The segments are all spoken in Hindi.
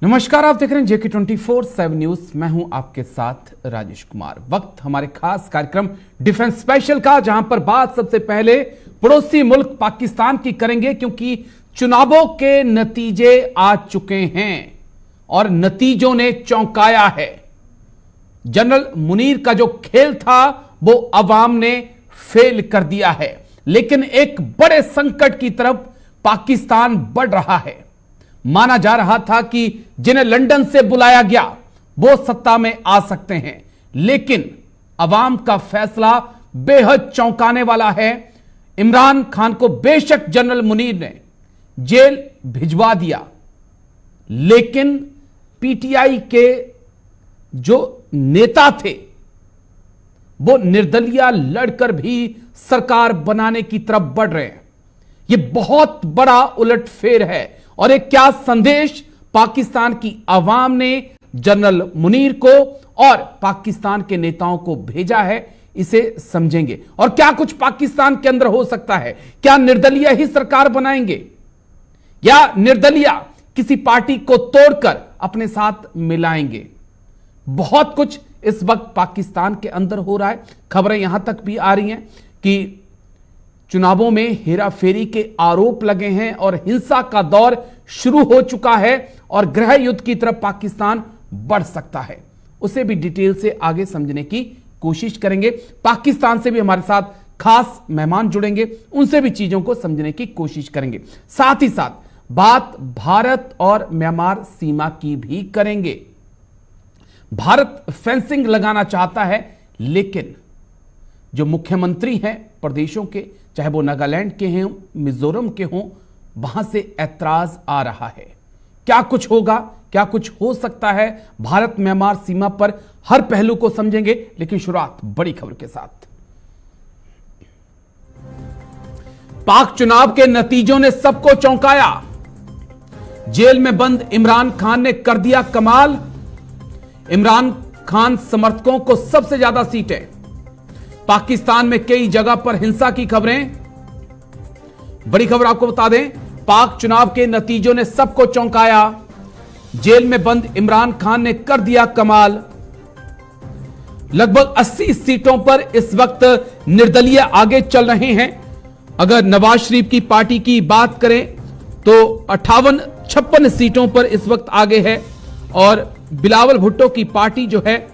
नमस्कार, आप देख रहे हैं जेके 24/7 न्यूज। मैं हूं आपके साथ राजेश कुमार। वक्त हमारे खास कार्यक्रम डिफेंस स्पेशल का, जहां पर बात सबसे पहले पड़ोसी मुल्क पाकिस्तान की करेंगे, क्योंकि चुनावों के नतीजे आ चुके हैं और नतीजों ने चौंकाया है। जनरल मुनीर का जो खेल था वो अवाम ने फेल कर दिया है, लेकिन एक बड़े संकट की तरफ पाकिस्तान बढ़ रहा है। माना जा रहा था कि जिन्हें लंदन से बुलाया गया वो सत्ता में आ सकते हैं, लेकिन अवाम का फैसला बेहद चौंकाने वाला है। इमरान खान को बेशक जनरल मुनीर ने जेल भिजवा दिया, लेकिन पीटीआई के जो नेता थे वो निर्दलीय लड़कर भी सरकार बनाने की तरफ बढ़ रहे हैं। यह बहुत बड़ा उलटफेर है और एक क्या संदेश पाकिस्तान की आवाम ने जनरल मुनीर को और पाकिस्तान के नेताओं को भेजा है, इसे समझेंगे। और क्या कुछ पाकिस्तान के अंदर हो सकता है? क्या निर्दलीय ही सरकार बनाएंगे या निर्दलीय किसी पार्टी को तोड़कर अपने साथ मिलाएंगे? बहुत कुछ इस वक्त पाकिस्तान के अंदर हो रहा है। खबरें यहां तक भी आ रही हैं कि चुनावों में हेराफेरी के आरोप लगे हैं और हिंसा का दौर शुरू हो चुका है और गृह युद्ध की तरफ पाकिस्तान बढ़ सकता है। उसे भी डिटेल से आगे समझने की कोशिश करेंगे। पाकिस्तान से भी हमारे साथ खास मेहमान जुड़ेंगे, उनसे भी चीजों को समझने की कोशिश करेंगे। साथ ही साथ बात भारत और म्यांमार सीमा की भी करेंगे। भारत फेंसिंग लगाना चाहता है, लेकिन जो मुख्यमंत्री हैं प्रदेशों के, चाहे वो नागालैंड के हों, मिजोरम के हों, वहां से ऐतराज आ रहा है। क्या कुछ होगा, क्या कुछ हो सकता है? भारत म्यांमार सीमा पर हर पहलू को समझेंगे, लेकिन शुरुआत बड़ी खबर के साथ। पाक चुनाव के नतीजों ने सबको चौंकाया। जेल में बंद इमरान खान ने कर दिया कमाल। इमरान खान समर्थकों को सबसे ज्यादा सीटें। पाकिस्तान में कई जगह पर हिंसा की खबरें। बड़ी खबर आपको बता दें, पाक चुनाव के नतीजों ने सबको चौंकाया। जेल में बंद इमरान खान ने कर दिया कमाल। लगभग 80 सीटों पर इस वक्त निर्दलीय आगे चल रहे हैं। अगर नवाज शरीफ की पार्टी की बात करें तो 58-56 सीटों पर इस वक्त आगे है और बिलावल भुट्टो की पार्टी जो है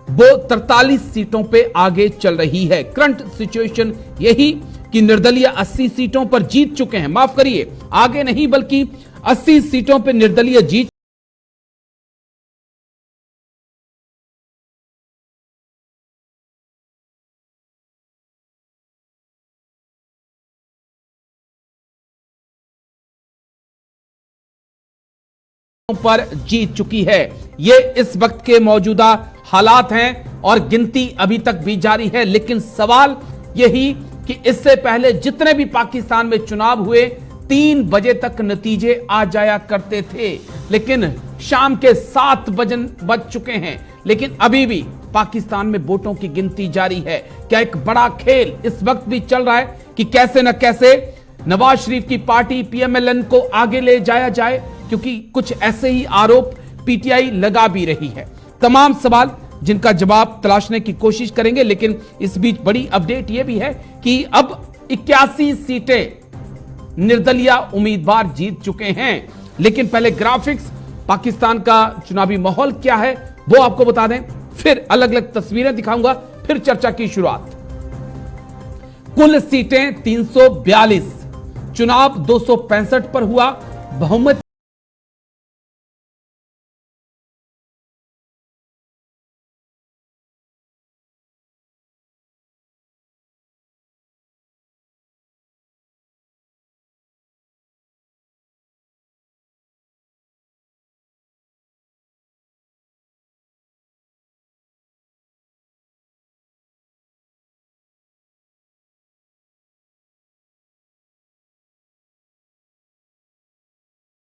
वो 43 सीटों पे आगे चल रही है। करंट सिचुएशन यही कि निर्दलीय 80 सीटों पर जीत चुके हैं। माफ करिए, आगे नहीं बल्कि 80 सीटों पे निर्दलीय जीत पर जीत चुकी है। ये इस वक्त के मौजूदा हालात हैं और गिनती अभी तक भी जारी है। लेकिन सवाल यही कि इससे पहले जितने भी पाकिस्तान में चुनाव हुए 3 बजे तक नतीजे आ जाया करते थे, लेकिन शाम के 7 बज चुके हैं, लेकिन अभी भी पाकिस्तान में वोटों की गिनती जारी है। क्या एक बड़ा खेल इस वक्त भी चल रहा है कि कैसे न कैसे नवाज शरीफ की पार्टी पीएमएलएन को आगे ले जाया जाए, क्योंकि कुछ ऐसे ही आरोप पीटीआई लगा भी रही है। तमाम सवाल जिनका जवाब तलाशने की कोशिश करेंगे, लेकिन इस बीच बड़ी अपडेट यह भी है कि अब 81 सीटें निर्दलीय उम्मीदवार जीत चुके हैं। लेकिन पहले ग्राफिक्स, पाकिस्तान का चुनावी माहौल क्या है वो आपको बता दें, फिर अलग अलग तस्वीरें दिखाऊंगा, फिर चर्चा की शुरुआत। कुल सीटें 342, चुनाव 265 पर हुआ। बहुमत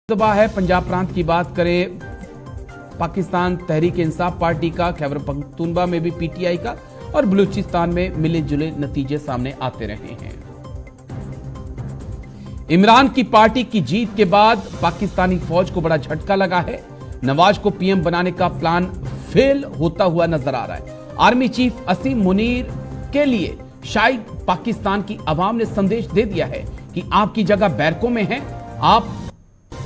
दबा है। पंजाब प्रांत की बात करें, पाकिस्तान तहरीक इंसाफ पार्टी का, खैबर पख्तूनख्वा में भी पीटीआई का और बलूचिस्तान में मिले जुले नतीजे सामने आते रहे हैं। इमरान की पार्टी की जीत के बाद पाकिस्तानी फौज को बड़ा झटका लगा है। नवाज को पीएम बनाने का प्लान फेल होता हुआ नजर आ रहा है। आर्मी चीफ असीम मुनीर के लिए शायद पाकिस्तान की आवाम ने संदेश दे दिया है कि आपकी जगह बैरकों में है, आप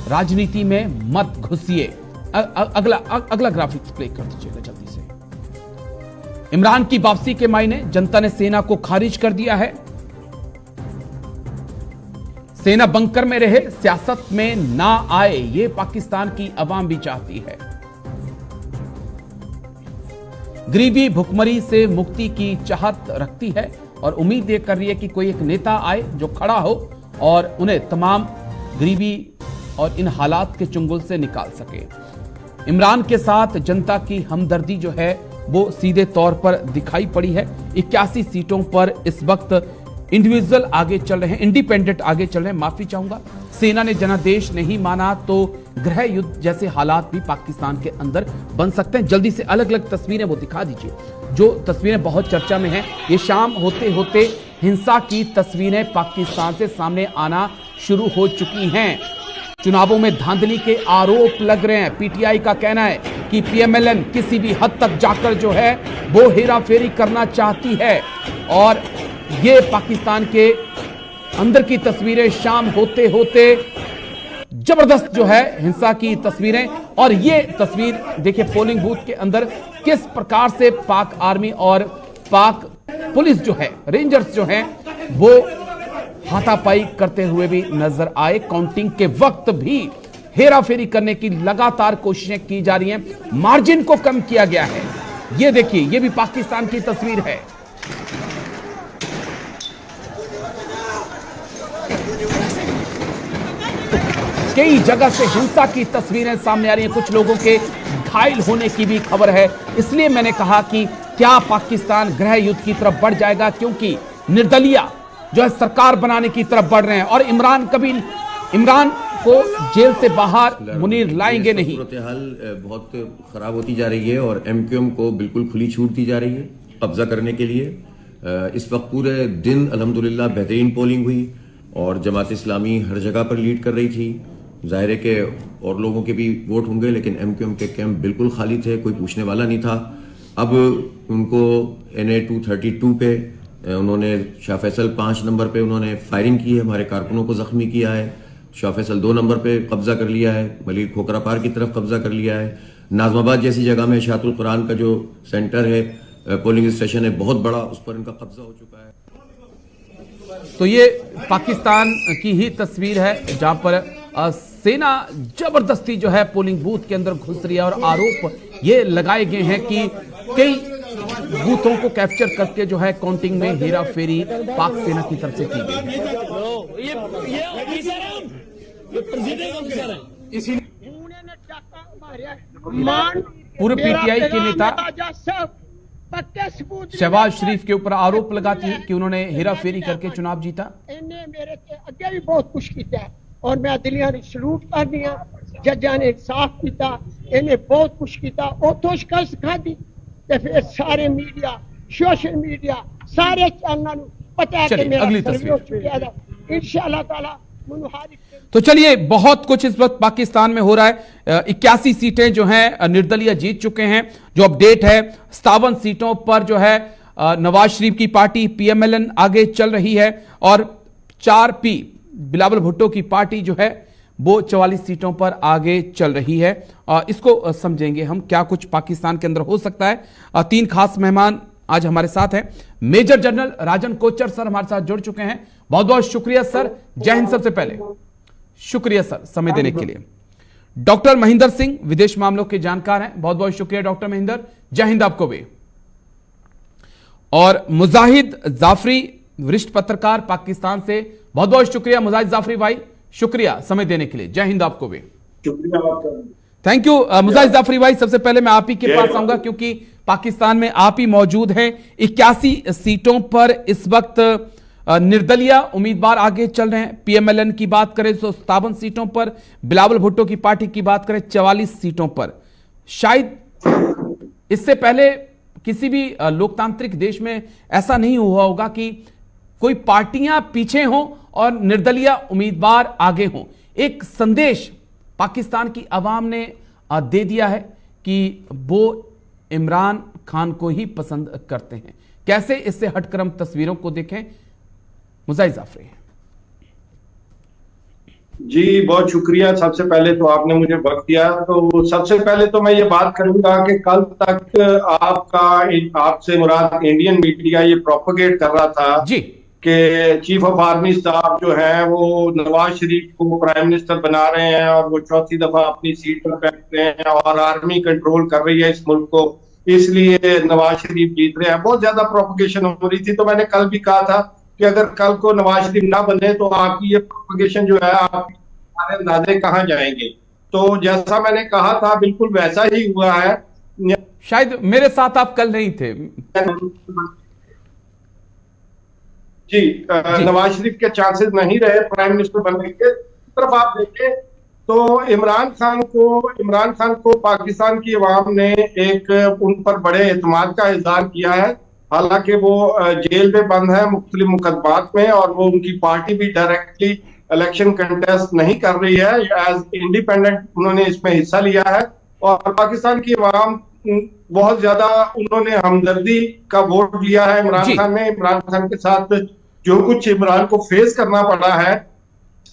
राजनीति में मत घुसिए। अगला ग्राफिक्स प्ले कर दीजिएगा जल्दी से। इमरान की वापसी के मायने, जनता ने सेना को खारिज कर दिया है। सेना बंकर में रहे, सियासत में ना आए, ये पाकिस्तान की आवाम भी चाहती है। गरीबी भुखमरी से मुक्ति की चाहत रखती है और उम्मीद ये कर रही है कि कोई एक नेता आए जो खड़ा हो और उन्हें तमाम गरीबी और इन हालात के चुंगल से निकाल सके। इमरान के साथ जनता की हमदर्दी जो है वो सीधे तौर पर दिखाई पड़ी है। 81 सीटों पर इस वक्त इंडिविजुअल आगे चल रहे हैं, इंडिपेंडेंट आगे चल रहे हैं, माफी चाहूंगा। सेना ने जनादेश नहीं माना तो गृह युद्ध जैसे हालात भी पाकिस्तान के अंदर बन सकते हैं। जल्दी से अलग अलग तस्वीरें वो दिखा दीजिए, जो तस्वीरें बहुत चर्चा में हैं। ये शाम होते होते हिंसा की तस्वीरें पाकिस्तान से सामने आना शुरू हो चुकी हैं। चुनावों में धांधली के आरोप लग रहे हैं। पीटीआई का कहना है कि पीएमएलएन किसी भी हद तक जाकर जो है वो हेराफेरी करना चाहती है और ये पाकिस्तान के अंदर की तस्वीरें शाम होते होते जबरदस्त जो है हिंसा की तस्वीरें। और ये तस्वीर देखिए पोलिंग बूथ के अंदर किस प्रकार से पाक आर्मी और पाक पुलिस जो है, रेंजर्स जो हैं वो हाथापाई करते हुए भी नजर आए। काउंटिंग के वक्त भी हेराफेरी करने की लगातार कोशिशें की जा रही हैं, मार्जिन को कम किया गया है। ये देखिए, ये भी पाकिस्तान की तस्वीर है। कई जगह से हिंसा की तस्वीरें सामने आ रही हैं, कुछ लोगों के घायल होने की भी खबर है। इसलिए मैंने कहा कि क्या पाकिस्तान गृह युद्ध की तरफ बढ़ जाएगा, क्योंकि निर्दलिया जो है सरकार बनाने की तरफ बढ़ रहे हैं और इमरान को जेल से बाहर मुनीर लाएंगे नहीं। सूरत-ए-हाल बहुत खराब होती जा रही है और एमक्यूएम को बिल्कुल खुली छूट दी जा रही है कब्जा करने के लिए। इस वक्त पूरे दिन अल्हम्दुलिल्लाह बेहतरीन पोलिंग हुई और जमात इस्लामी हर जगह पर लीड कर रही थी। जाहिर है कि और लोगों के भी वोट होंगे, लेकिन एमक्यूएम के कैंप बिल्कुल खाली थे, कोई पूछने वाला नहीं था। अब उनको NA 232 पे उन्होंने शाह फैसल 5 नंबर पे उन्होंने फायरिंग की है, हमारे कारकुनों को जख्मी किया है। शाह फैसल 2 नंबर पे कब्जा कर लिया है, मलिक खोखरा पार की तरफ कब्जा कर लिया है। नाजमाबाद जैसी जगह में शातुल कुरान का जो सेंटर है, पोलिंग स्टेशन है बहुत बड़ा, उस पर इनका कब्जा हो चुका है। तो ये पाकिस्तान की ही तस्वीर है जहां पर सेना जबरदस्ती जो है पोलिंग बूथ के अंदर घुस रही है और आरोप ये लगाए गए हैं कि कई बूथों को कैप्चर करके जो है काउंटिंग में हेरा फेरी पाक सेना की तरफ से की गई। पूर्व पीटीआई के नेता शहबाज शरीफ के ऊपर आरोप लगाती है कि उन्होंने हेरा फेरी करके चुनाव जीता। इन्हें मेरे से अगे भी बहुत कुछ किया और मैं दिलियां ने सलूट कर दिया। जजा ने इंसाफ किया, इन्हें बहुत कुछ किया। उतो शिकस्त खाधी ते फिर सारे मीडिया, सोशल मीडिया, सारे चैनल पता है कि मेरा सर्वे हो चुका है इंशाअल्लाह ताला। तो चलिए, बहुत कुछ इस वक्त पाकिस्तान में हो रहा है। 81 सीटें जो हैं निर्दलीय जीत चुके हैं। जो अपडेट है 57 सीटों पर जो है नवाज शरीफ की पार्टी पीएमएलएन आगे चल रही है और 4P बिलावल भुट्टो की पार्टी जो है वो 44 सीटों पर आगे चल रही है। इसको समझेंगे हम क्या कुछ पाकिस्तान के अंदर हो सकता है। 3 खास मेहमान आज हमारे साथ हैं। मेजर जनरल राजन कोचर सर हमारे साथ जुड़ चुके हैं, बहुत बहुत शुक्रिया सर। जय हिंद। सबसे पहले शुक्रिया सर समय देने के लिए। डॉक्टर महेंद्र सिंह विदेश मामलों के जानकार हैं, बहुत बहुत शुक्रिया डॉक्टर महेंद्र। जय हिंद आपको भी। और मुजाहिद जाफरी वरिष्ठ पत्रकार पाकिस्तान से, बहुत बहुत शुक्रिया मुजाहिद जाफरी भाई, शुक्रिया समय देने के लिए। जय हिंद आपको भी। थैंक यू मुजाहिद जाफरी भाई। सबसे पहले मैं आप ही के पास आऊंगा क्योंकि पाकिस्तान में आप ही मौजूद हैं। 81 सीटों पर इस वक्त निर्दलीय उम्मीदवार आगे चल रहे हैं। पीएमएलएन की बात करें तो 57 सीटों पर, बिलावल भुट्टो की पार्टी की बात करें 44 सीटों पर। शायद इससे पहले किसी भी लोकतांत्रिक देश में ऐसा नहीं हुआ होगा कि कोई पार्टियां पीछे हों और निर्दलीय उम्मीदवार आगे हों। एक संदेश पाकिस्तान की आवाम ने दे दिया है कि वो इमरान खान को ही पसंद करते हैं। कैसे इससे हटकर हम तस्वीरों को देखें, मुजाहिद जाफरी। जी बहुत शुक्रिया। सबसे पहले तो आपने मुझे वक्त दिया, तो सबसे पहले तो मैं ये बात करूंगा कि कल तक आपसे मुराद इंडियन मीडिया ये प्रोपेगेट कर रहा था जी कि चीफ ऑफ आर्मी साहब जो है वो नवाज शरीफ को प्राइम मिनिस्टर बना रहे हैं और वो चौथी दफा अपनी सीट पर बैठ रहे हैं और आर्मी कंट्रोल कर रही है इस मुल्क को, इसलिए नवाज शरीफ जीत रहे हैं। बहुत ज्यादा प्रोपेगेशन हो रही थी। तो मैंने कल भी कहा था कि अगर कल को नवाज शरीफ ना बने तो आपकी ये प्रोपेगेशन जो है, आपके सारे अंदाजे कहाँ जाएंगे। तो जैसा मैंने कहा था बिल्कुल वैसा ही हुआ है। शायद मेरे साथ आप कल नहीं थे। जी नवाज शरीफ के चांसेस नहीं रहे प्राइम मिनिस्टर बनने के। तरफ आप देखें तो इमरान खान को पाकिस्तान की अवाम ने एक उन पर बड़े एतमाद का इजहार किया है। हालांकि वो जेल में बंद है मुख्तलिफ मुकदमात में, और वो उनकी पार्टी भी डायरेक्टली इलेक्शन कंटेस्ट नहीं कर रही है, एज इंडिपेंडेंट उन्होंने इसमें हिस्सा लिया है। और पाकिस्तान की अवाम बहुत ज्यादा उन्होंने हमदर्दी का वोट दिया है इमरान खान ने। इमरान खान के साथ जो कुछ इमरान को फेस करना पड़ा है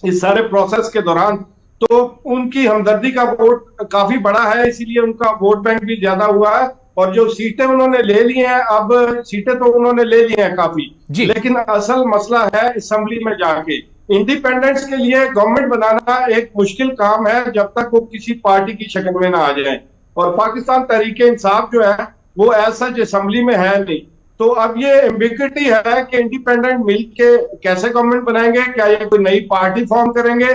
इस सारे प्रोसेस के दौरान, तो उनकी हमदर्दी का वोट काफी बड़ा है, इसीलिए उनका वोट बैंक भी ज्यादा हुआ है। और जो सीटें उन्होंने ले ली हैं, अब सीटें तो उन्होंने ले ली हैं काफी, लेकिन असल मसला है असेंबली में जाके। इंडिपेंडेंस के लिए गवर्नमेंट बनाना एक मुश्किल काम है जब तक वो किसी पार्टी की शक्ल में ना आ जाए। और पाकिस्तान तहरीक इंसाफ जो है वो ऐसा असेंबली में है नहीं। तो अब ये एम्बिग्यूटी है कि इंडिपेंडेंट मिल के कैसे गवर्नमेंट बनाएंगे, क्या ये कोई नई पार्टी फॉर्म करेंगे,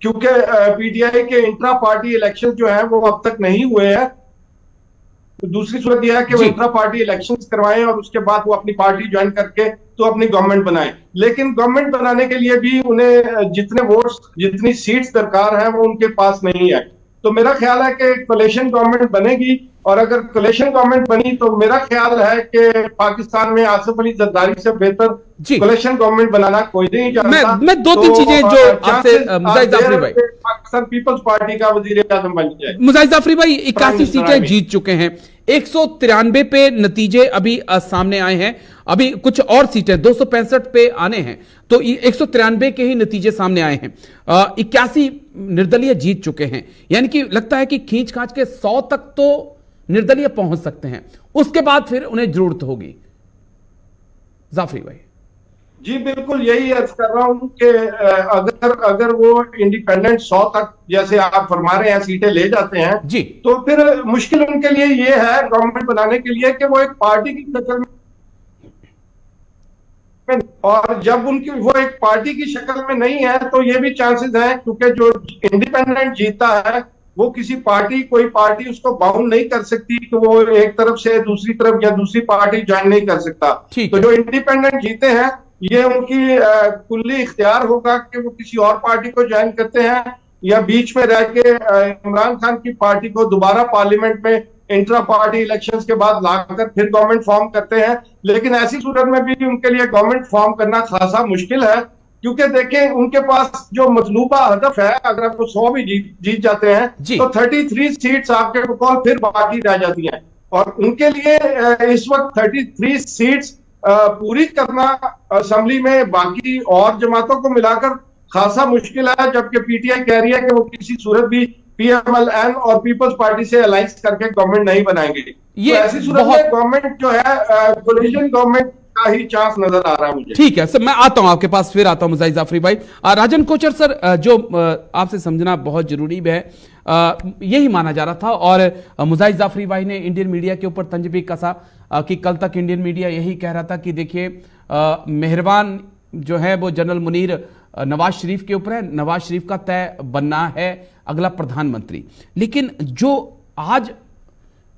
क्योंकि पीटीआई के इंट्रा पार्टी इलेक्शन जो है वो अब तक नहीं हुए हैं। तो दूसरी सूरत यह है कि वो इंट्रा पार्टी इलेक्शंस करवाएं और उसके बाद वो अपनी पार्टी ज्वाइन करके तो अपनी गवर्नमेंट बनाएं। लेकिन गवर्नमेंट बनाने के लिए भी उन्हें जितने वोट्स, जितनी सीट्स दरकार है वो उनके पास नहीं है। तो मेरा ख्याल है कि कोलिशन गवर्नमेंट बनेगी, और अगर कोलिशन गवर्नमेंट बनी तो मेरा ख्याल है कि पाकिस्तान में आसिफ अली जरदारी से बेहतर कोलिशन गवर्नमेंट बनाना कोई नहीं जानता। मैं दो तीन चीजें जो आपसे मुजाहिद जाफरी भाई, पाकिस्तान पीपल्स पार्टी का वजीर आजम बन जाए। मुजाहिद जाफरी भाई 81 सीटें जीत चुके हैं, 193 पे नतीजे अभी सामने आए हैं, अभी कुछ और सीटें 265 पे आने हैं, तो 193 के ही नतीजे सामने आए हैं। 81 निर्दलीय जीत चुके हैं, यानी कि लगता है कि खींच खांच के 100 तक तो निर्दलीय पहुंच सकते हैं, उसके बाद फिर उन्हें जरूरत होगी। जाफरी भाई जी बिल्कुल यही अर्ज कर रहा हूं कि अगर वो इंडिपेंडेंट 100 तक जैसे आप फरमा रहे हैं सीटें ले जाते हैं जी, तो फिर मुश्किल उनके लिए ये है गवर्नमेंट बनाने के लिए कि वो एक पार्टी की शक्ल में, और जब उनकी वो एक पार्टी की शक्ल में नहीं है तो ये भी चांसेस हैं, क्योंकि जो इंडिपेंडेंट जीता है वो किसी पार्टी, कोई पार्टी उसको बाउंड नहीं कर सकती कि वो एक तरफ से दूसरी तरफ या दूसरी पार्टी ज्वाइन नहीं कर सकता। तो जो इंडिपेंडेंट जीते हैं ये उनकी कुल्ली इख्तियार होगा कि वो किसी और पार्टी को ज्वाइन करते हैं या बीच में रह के इमरान खान की पार्टी को दोबारा पार्लियामेंट में इंट्रा पार्टी इलेक्शंस के बाद लाकर फिर गवर्नमेंट फॉर्म करते हैं। लेकिन ऐसी सूरत में भी उनके लिए गवर्नमेंट फॉर्म करना खासा मुश्किल है, क्योंकि देखें उनके पास जो मतलूबा हदफ है, अगर वो 100 भी जीत जाते हैं तो 33 सीट्स आपके बकौल फिर बाकी रह जाती हैं, और उनके लिए इस वक्त 33 सीट्स पूरी करना असेंबली में बाकी और जमातों को मिलाकर खासा मुश्किल है। जबकि पीटीआई कह रही है कि वो किसी सूरत भी पीएमएलएन और पीपल्स पार्टी से अलायंस करके गवर्नमेंट नहीं बनाएंगे। ये तो ऐसी सूरत में गवर्नमेंट जो है कोलिशन गवर्नमेंट का ही चांस नजर आ रहा है मुझे। ठीक है सर, मैं आता हूं आपके पास, फिर आता हूं मुजाहिद जाफरी भाई। राजन कोचर सर, जो आपसे समझना बहुत जरूरी है, यही माना जा रहा था और मुजाहिद जाफरी भाई ने इंडियन मीडिया के ऊपर तंज भी कसा कि कल तक इंडियन मीडिया यही कह रहा था कि देखिए मेहरबान जो है वो जनरल मुनीर नवाज शरीफ के ऊपर है, नवाज शरीफ का तय बनना है अगला प्रधानमंत्री। लेकिन जो आज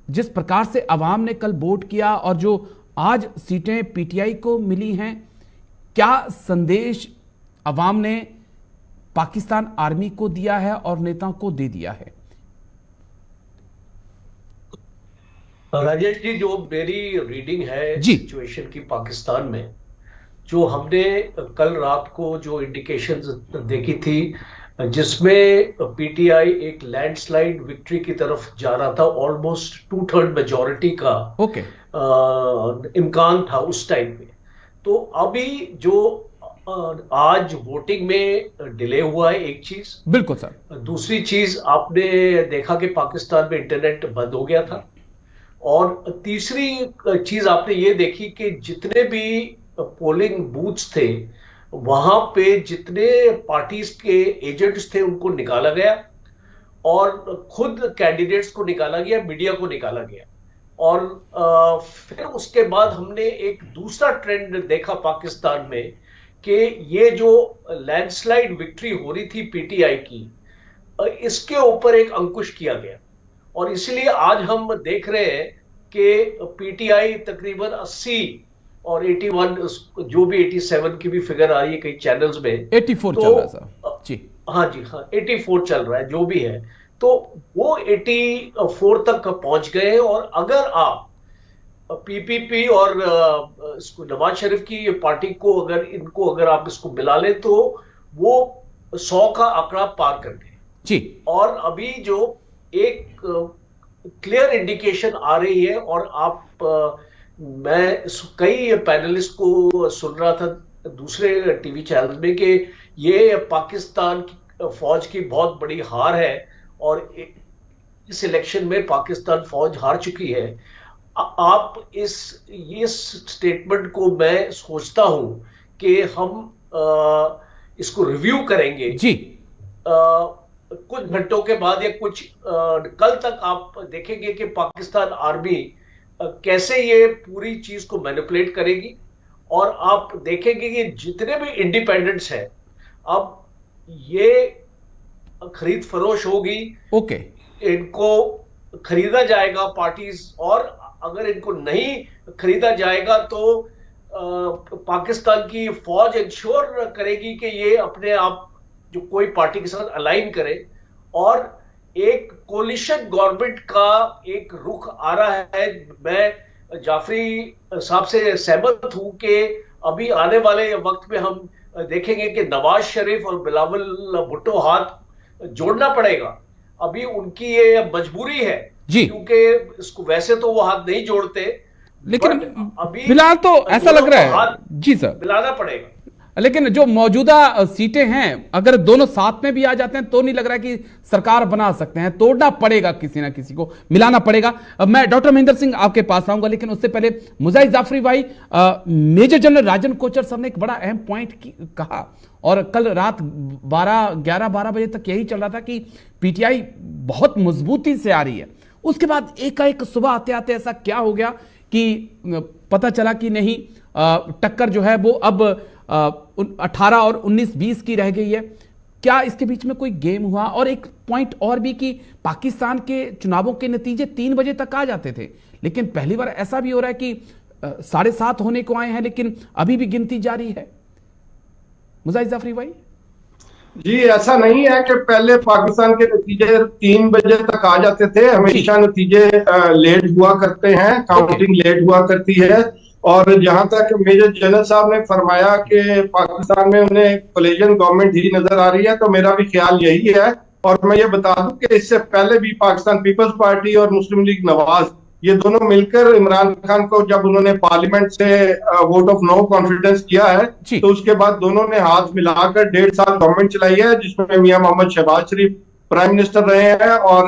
जिस प्रकार से अवाम ने कल वोट किया और जो आज सीटें पीटीआई को मिली हैं, क्या संदेश अवाम ने पाकिस्तान आर्मी को दिया है और नेताओं को दे दिया है? राजेश जी, जो मेरी रीडिंग है सिचुएशन की पाकिस्तान में, जो हमने कल रात को जो इंडिकेशंस देखी थी जिसमें पीटीआई एक लैंडस्लाइड विक्ट्री की तरफ जा रहा था। ऑलमोस्ट 2/3 मेजॉरिटी का ओके इम्कान था उस टाइम पे। तो अभी जो आज वोटिंग में डिले हुआ है, एक चीज। बिल्कुल सर। दूसरी चीज, आपने देखा कि पाकिस्तान में इंटरनेट बंद हो गया था। और तीसरी चीज आपने ये देखी कि जितने भी पोलिंग बूथ्स थे वहां पे जितने पार्टीज के एजेंट्स थे उनको निकाला गया और खुद कैंडिडेट्स को निकाला गया, मीडिया को निकाला गया। और फिर उसके बाद हमने एक दूसरा ट्रेंड देखा पाकिस्तान में कि ये जो लैंडस्लाइड विक्ट्री हो रही थी पीटीआई की, इसके ऊपर एक अंकुश किया गया। और इसलिए आज हम देख रहे हैं कि पीटीआई तकरीबन 80 और 81, जो भी 87 की भी फिगर आ रही है कई चैनल्स में, 84 चल रहा है सर जी। हाँ जी, हाँ 84 चल रहा है, जो भी है। तो वो 84 तक पहुंच गए हैं। और अगर आप पीपीपी और इसको नवाज शरीफ की पार्टी को अगर आप इसको मिला ले तो वो 100 का आंकड़ा पार कर गए जी। और अभी जो एक क्लियर इंडिकेशन आ रही है, और आप मैं कई पैनलिस्ट को सुन रहा था दूसरे टीवी चैनल में कि ये पाकिस्तान की फौज की बहुत बड़ी हार है और इस इलेक्शन में पाकिस्तान फौज हार चुकी है। आप इस स्टेटमेंट को मैं सोचता हूं कि हम इसको रिव्यू करेंगे जी कुछ घंटों के बाद या कुछ कल तक। आप देखेंगे कि पाकिस्तान आर्मी कैसे ये पूरी चीज को मैनिपुलेट करेगी। और आप देखेंगे कि जितने भी इंडिपेंडेंट्स हैं अब ये खरीद फरोश होगी। ओके इनको खरीदा जाएगा पार्टीज, और अगर इनको नहीं खरीदा जाएगा तो पाकिस्तान की फौज इंश्योर करेगी कि ये अपने आप जो कोई पार्टी के साथ अलाइन करे। और एक कोलिशन गवर्नमेंट का एक रुख आ रहा है। मैं जाफरी साहब से सहमत हूं कि अभी आने वाले वक्त में हम देखेंगे कि नवाज शरीफ और बिलावल भुट्टो हाथ जोड़ना पड़ेगा। अभी उनकी ये मजबूरी है जी, क्योंकि इसको वैसे तो वो हाथ नहीं जोड़ते, लेकिन अभी फिलहाल तो ऐसा लग रहा है जी सर, मिलाना पड़ेगा। लेकिन जो मौजूदा सीटें हैं अगर दोनों साथ में भी आ जाते हैं तो नहीं लग रहा है कि सरकार बना सकते हैं। तोड़ना पड़ेगा, किसी ना किसी को मिलाना पड़ेगा। अब मैं डॉक्टर महेंद्र सिंह आपके पास आऊंगा, लेकिन उससे पहले मुजाहिद जाफरी भाई, मेजर जनरल राजन कोचर साहब ने एक बड़ा अहम पॉइंट कहा और कल रात 11-12 बजे तक यही चल रहा था कि पीटीआई बहुत मजबूती से आ रही है। उसके बाद एकाएक सुबह आते आते ऐसा क्या हो गया कि पता चला कि नहीं, टक्कर जो है वो अब 18 और 19-20 की रह गई है। क्या इसके बीच में कोई गेम हुआ? और एक पॉइंट और भी कि पाकिस्तान के चुनावों के नतीजे 3 बजे तक आ जाते थे, लेकिन पहली बार ऐसा भी हो रहा है कि 7:30 होने को आए हैं लेकिन अभी भी गिनती जारी है। मुजाहिद जाफरी भाई जी, ऐसा नहीं है कि पहले पाकिस्तान के नतीजे 3 बजे तक आ जाते थे। हमेशा नतीजे लेट हुआ करते हैं, काउंटिंग लेट हुआ करती है। और जहां तक मेजर जनरल साहब ने फरमाया कि पाकिस्तान में उन्हें कोलिशन गवर्नमेंट ही नजर आ रही है, तो मेरा भी ख्याल यही है। और मैं ये बता दूं कि इससे पहले भी पाकिस्तान पीपल्स पार्टी और मुस्लिम लीग नवाज, ये दोनों मिलकर इमरान खान को जब उन्होंने पार्लियामेंट से वोट ऑफ नो कॉन्फिडेंस किया है तो उसके बाद दोनों ने हाथ मिलाकर 1.5 साल गवर्नमेंट चलाई है, जिसमें मियां मोहम्मद शहबाज शरीफ प्राइम मिनिस्टर रहे हैं और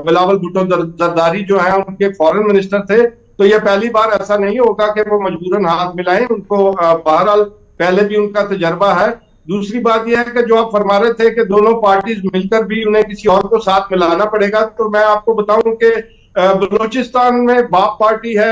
बिलावल भुट्टो जरदारी जो है उनके फॉरेन मिनिस्टर थे। तो ये पहली बार ऐसा नहीं होगा कि वो मजबूरन हाथ मिलाएं। उनको बहरहाल पहले भी उनका तजर्बा है। दूसरी बात यह है कि जो आप फरमा रहे थे कि दोनों पार्टीज मिलकर भी उन्हें किसी और को साथ मिलाना पड़ेगा, तो मैं आपको बताऊं कि बलूचिस्तान में बाप पार्टी है,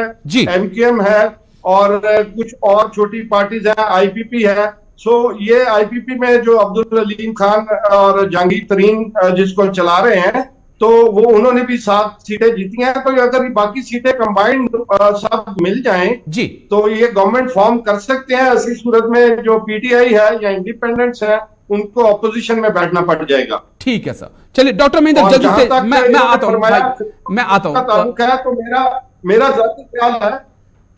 एमक्यूएम है और कुछ और छोटी पार्टीज हैं, आईपीपी है। सो ये आईपीपी में जो अब्दुल अलीम खान और जहांगीर तरीन जिसको चला रहे हैं, तो वो उन्होंने भी 7 सीटें जीती हैं। तो अगर बाकी सीटें कंबाइंड सब मिल जाएं जी तो ये गवर्नमेंट फॉर्म कर सकते हैं। ऐसी सूरत में जो पीटीआई है या इंडिपेंडेंट्स है उनको ऑपोजिशन में बैठना पड़ जाएगा। ठीक है सर, चलिए डॉक्टर महेंद्र जल्दी से मैं आता हूं। तो मेरा जाती ख्याल है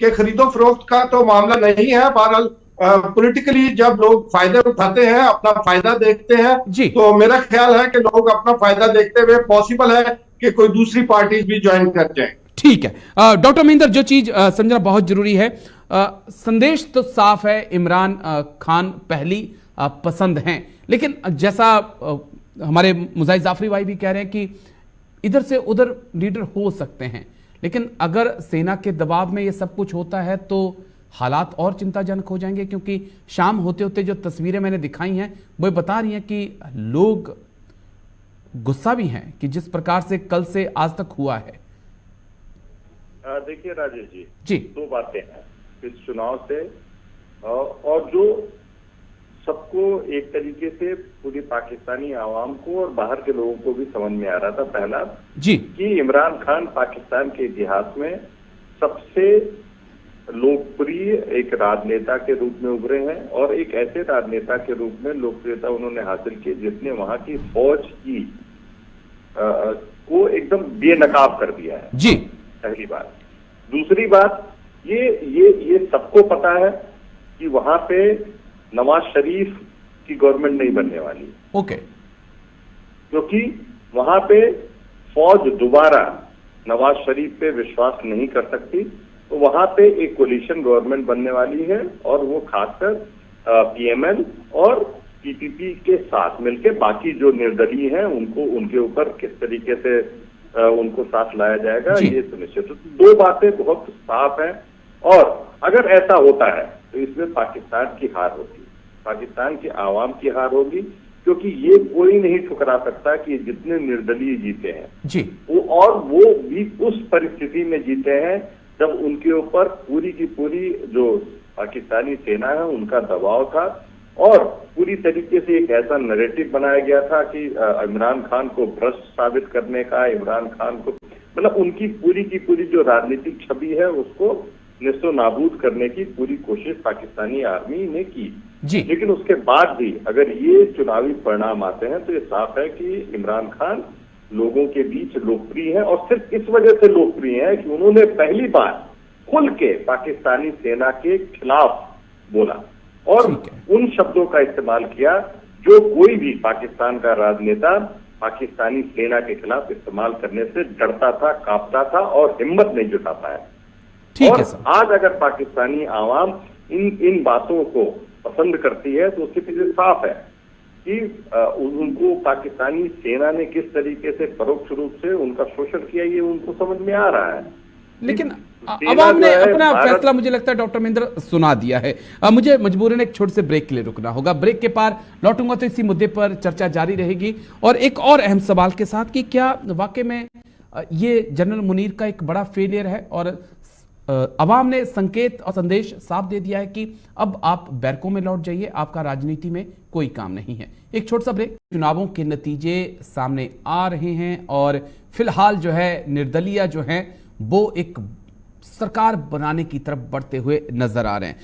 कि खरीदो फरोख्त का तो मामला नहीं है। बहरहाल पॉलिटिकली जब लोग फायदे उठाते हैं, अपना फायदा देखते हैं, जी। तो मेरा ख्याल है कि लोग अपना फायदा देखते हुए पॉसिबल है कि कोई दूसरी पार्टी भी ज्वाइन कर जाए। ठीक है डॉक्टर महेंद्र, जो चीज समझना बहुत जरूरी है, संदेश तो साफ है, इमरान खान पहली पसंद हैं, लेकिन जैसा हमारे मुजाहिद जाफरी भाई भी कह रहे हैं कि इधर से उधर लीडर हो सकते हैं, लेकिन अगर सेना के दबाव में ये सब कुछ होता है तो हालात और चिंताजनक हो जाएंगे, क्योंकि शाम होते होते जो तस्वीरें मैंने दिखाई हैं वो बता रही हैं कि लोग गुस्सा भी हैं कि जिस प्रकार से कल से आज तक हुआ है। देखिए राजेश जी, दो बातें हैं इस चुनाव से, और जो सबको एक तरीके से पूरी पाकिस्तानी आवाम को और बाहर के लोगों को भी समझ में आ रहा था। पहला जी, कि इमरान खान पाकिस्तान के इतिहास में सबसे लोकप्रिय एक राजनेता के रूप में उभरे हैं, और एक ऐसे राजनेता के रूप में लोकप्रियता उन्होंने हासिल की जिसने वहां की फौज की को एकदम बेनकाब कर दिया है। जी, पहली बात। दूसरी बात, ये सबको पता है कि वहां पे नवाज शरीफ की गवर्नमेंट नहीं बनने वाली, ओके, क्योंकि वहां पे फौज दोबारा नवाज शरीफ पे विश्वास नहीं कर सकती, तो वहां पे एक कोलिशन गवर्नमेंट बनने वाली है, और वो खासकर पीएमएल और पीपीपी के साथ मिलकर बाकी जो निर्दलीय हैं उनको उनके ऊपर किस तरीके से उनको साथ लाया जाएगा, ये सुनिश्चित। तो दो बातें बहुत साफ हैं, और अगर ऐसा होता है तो इसमें पाकिस्तान की हार होगी, पाकिस्तान की आवाम की हार होगी, क्योंकि ये कोई नहीं ठुकरा सकता कि जितने निर्दलीय जीते हैं जी, वो भी उस परिस्थिति में जीते हैं जब उनके ऊपर पूरी की पूरी जो पाकिस्तानी सेना है उनका दबाव था, और पूरी तरीके से एक ऐसा नैरेटिव बनाया गया था कि इमरान खान को भ्रष्ट साबित करने का, इमरान खान को मतलब उनकी पूरी की पूरी जो राजनीतिक छवि है उसको निस्तो नाबूद करने की पूरी कोशिश पाकिस्तानी आर्मी ने की जी। लेकिन उसके बाद भी अगर ये चुनावी परिणाम आते हैं तो ये साफ है कि इमरान खान लोगों के बीच लोकप्रिय है, और सिर्फ इस वजह से लोकप्रिय है कि उन्होंने पहली बार खुल के पाकिस्तानी सेना के खिलाफ बोला और उन शब्दों का इस्तेमाल किया जो कोई भी पाकिस्तान का राजनेता पाकिस्तानी सेना के खिलाफ इस्तेमाल करने से डरता था, कांपता था और हिम्मत नहीं जुटा पाया। ठीक और है सर। आज अगर पाकिस्तानी आवाम इन बातों को पसंद करती है तो उसके पीछे साफ है कि उनको पाकिस्तानी सेना ने किस तरीके से परोक्ष रूप से उनका शोषण किया, ये उनको समझ में आ रहा है। लेकिन अवाम ने अपना फैसला मुझे लगता है डॉक्टर महेंद्र सुना दिया है। मुझे मजबूरन एक छोटे से ब्रेक के लिए रुकना होगा। ब्रेक के पार लौटूंगा तो इसी मुद्दे पर चर्चा जारी रहेगी, और एक और अहम सवाल के साथ कि क्या वाकई में ये जनरल मुनीर का एक बड़ा फेलियर है, और अवाम ने संकेत और संदेश साफ दे दिया है कि अब आप बैरकों में लौट जाइए, आपका राजनीति में कोई काम नहीं है। एक छोटा सा ब्रेक। चुनावों के नतीजे सामने आ रहे हैं और फिलहाल जो है निर्दलीय जो है वो एक सरकार बनाने की तरफ बढ़ते हुए नजर आ रहे हैं।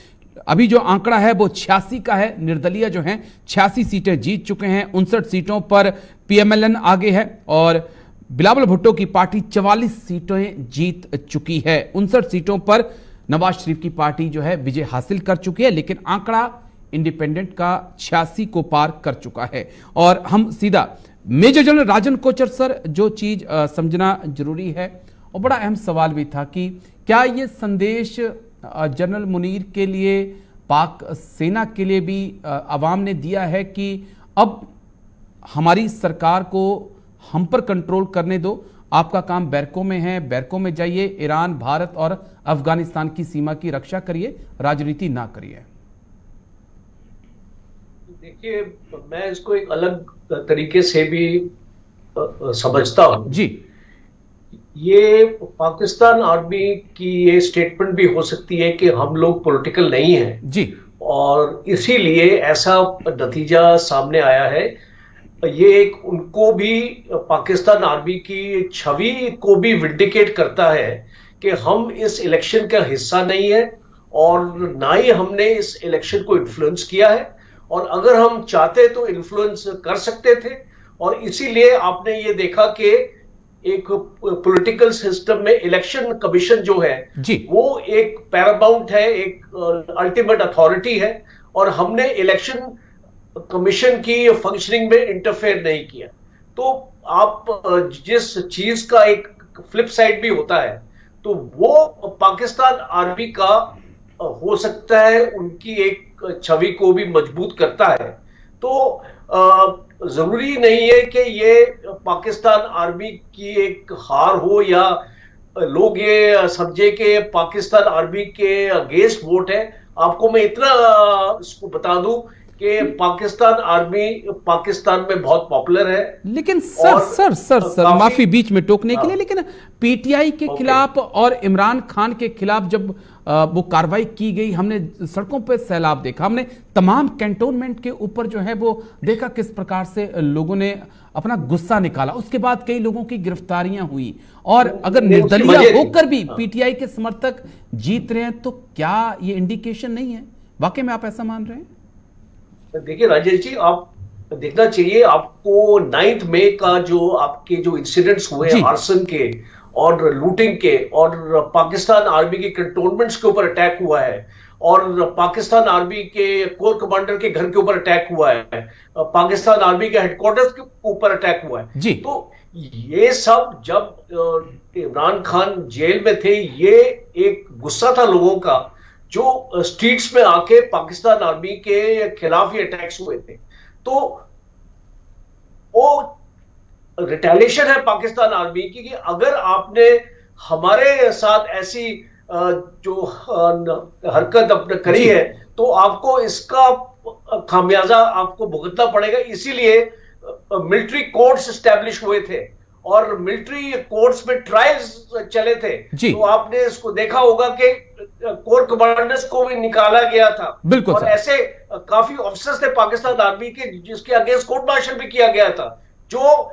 अभी जो आंकड़ा है वो 86 का है। निर्दलीय जो हैं 86 सीटें जीत चुके हैं, 59 सीटों पर पीएमएलएन आगे है, और बिलावल भुट्टो की पार्टी 44 सीटें जीत चुकी है। 59 सीटों पर नवाज शरीफ की पार्टी जो है विजय हासिल कर चुकी है, लेकिन आंकड़ा इंडिपेंडेंट का 86 को पार कर चुका है। और हम सीधा मेजर जनरल राजन कोचर सर, जो चीज समझना जरूरी है और बड़ा अहम सवाल भी था कि क्या ये संदेश जनरल मुनीर के लिए, पाक सेना के लिए भी अवाम ने दिया है कि अब हमारी सरकार को हम पर कंट्रोल करने दो, आपका काम बैरकों में है, बैरकों में जाइए, ईरान, भारत और अफगानिस्तान की सीमा की रक्षा करिए, राजनीति ना करिए। देखिए, मैं इसको एक अलग तरीके से भी समझता हूं जी। ये पाकिस्तान आर्मी की ये स्टेटमेंट भी हो सकती है कि हम लोग पॉलिटिकल नहीं हैं जी, और इसीलिए ऐसा नतीजा सामने आया है। ये एक उनको भी, पाकिस्तान आर्मी की छवि को भी विंडिकेट करता है कि हम इस इलेक्शन का हिस्सा नहीं है और ना ही हमने इस इलेक्शन को इन्फ्लुएंस किया है, और अगर हम चाहते तो इन्फ्लुएंस कर सकते थे। और इसीलिए आपने ये देखा कि एक पॉलिटिकल सिस्टम में इलेक्शन कमीशन जो है जी। वो एक पैरामाउंट है, एक अल्टीमेट अथॉरिटी है, और हमने इलेक्शन कमीशन की फंक्शनिंग में इंटरफेयर नहीं किया। तो आप जिस चीज का एक फ्लिप साइड भी होता है, तो वो पाकिस्तान आर्मी का हो सकता है उनकी एक छवि को भी मजबूत करता है। तो जरूरी नहीं है कि ये पाकिस्तान आर्मी की एक हार हो या लोग ये समझे कि पाकिस्तान आर्मी के अगेंस्ट वोट है। आपको मैं इतना इसको बता दूं कि पाकिस्तान आर्मी पाकिस्तान में बहुत पॉपुलर है। लेकिन सर माफी बीच में टोकने के लिए, लेकिन पीटीआई के खिलाफ और इमरान खान के खिलाफ जब वो कार्रवाई की गई, हमने सड़कों पे सैलाब देखा, हमने तमाम कैंटोनमेंट के ऊपर जो है वो देखा किस प्रकार से लोगों ने अपना गुस्सा निकाला। उसके बाद कई लोगों की गिरफ्तारियां हुई, और अगर निर्दलीय होकर भी पीटीआई के समर्थक जीत रहे हैं, तो क्या ये इंडिकेशन नहीं है? वाकई में आप ऐसा मान रहे हैं? देखिए राजेश जी, आप देखना चाहिए आपको 9 मई का जो आपके जो इंसिडेंट्स हुए आर्सन के और लूटिंग के, और पाकिस्तान आर्मी के कंटोनमेंट्स के ऊपर अटैक हुआ है, और पाकिस्तान आर्मी के कोर कमांडर के घर के ऊपर अटैक हुआ है, पाकिस्तान आर्मी के हेडक्वार्टर्स के ऊपर अटैक हुआ है जी। तो ये सब जब इमरान खान जेल में थे, ये एक गुस्सा था लोगों का जो स्ट्रीट्स में आके पाकिस्तान आर्मी के खिलाफ ये अटैक्स हुए थे। तो वो रिटेलिएशन है पाकिस्तान आर्मी की कि अगर आपने हमारे साथ ऐसी जो हरकत अपने करी है, तो आपको इसका खामियाजा आपको भुगतना पड़ेगा। इसीलिए मिलिट्री कोर्ट्स एस्टैब्लिश हुए थे और मिलिट्री कोर्ट्स में ट्रायल्स चले थे। तो आपने इसको देखा होगा कि कोर कमांडर्स को भी निकाला गया था, बिल्कुल, और ऐसे काफी ऑफिसर्स थे पाकिस्तान आर्मी के जिसके अगेंस्ट कोर्ट मार्शल भी किया गया था, जो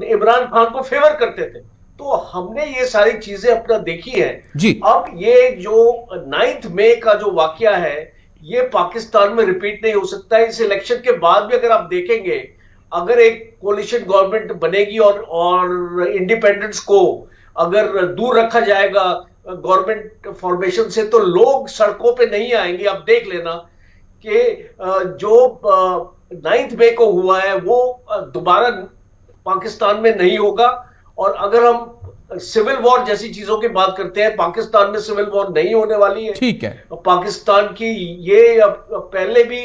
इमरान खान को फेवर करते थे। तो हमने ये सारी चीजें अपना देखी है जी। अब ये जो 9 मई का जो वाकया है, ये पाकिस्तान में रिपीट नहीं हो सकता है। इस इलेक्शन के बाद भी अगर आप देखेंगे, अगर एक कोलिशन गवर्नमेंट बनेगी और इंडिपेंडेंस को अगर दूर रखा जाएगा गवर्नमेंट फॉर्मेशन से, तो लोग सड़कों पे नहीं आएंगे। आप देख लेना कि जो 9 मई को हुआ है वो दोबारा पाकिस्तान में नहीं होगा। और अगर हम सिविल वॉर जैसी चीजों की बात करते हैं, पाकिस्तान में सिविल वॉर नहीं होने वाली है। ठीक है, पाकिस्तान की ये पहले भी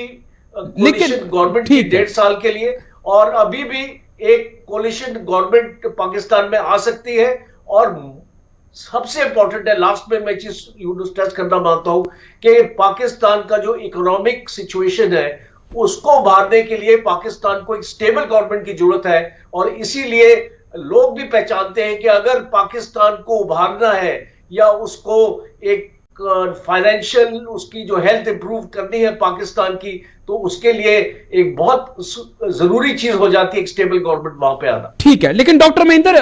कोलिशन गवर्नमेंट की 1.5 साल के लिए, और अभी भी एक कोलिशन गवर्नमेंट पाकिस्तान में आ सकती है। और सबसे इंपॉर्टेंट है, लास्ट में मैं चीज टच करना मानता हूं कि पाकिस्तान का जो इकोनॉमिक सिचुएशन है उसको उभारने के लिए पाकिस्तान को एक स्टेबल गवर्नमेंट की जरूरत है। और इसीलिए लोग भी पहचानते हैं कि अगर पाकिस्तान को उभारना है या उसको एक फाइनेंशियल उसकी जो हेल्थ इंप्रूव करनी है पाकिस्तान की, तो उसके लिए एक बहुत जरूरी चीज हो जाती है एक स्टेबल गवर्नमेंट वहां पे आना। ठीक है, लेकिन डॉक्टर महेंद्र,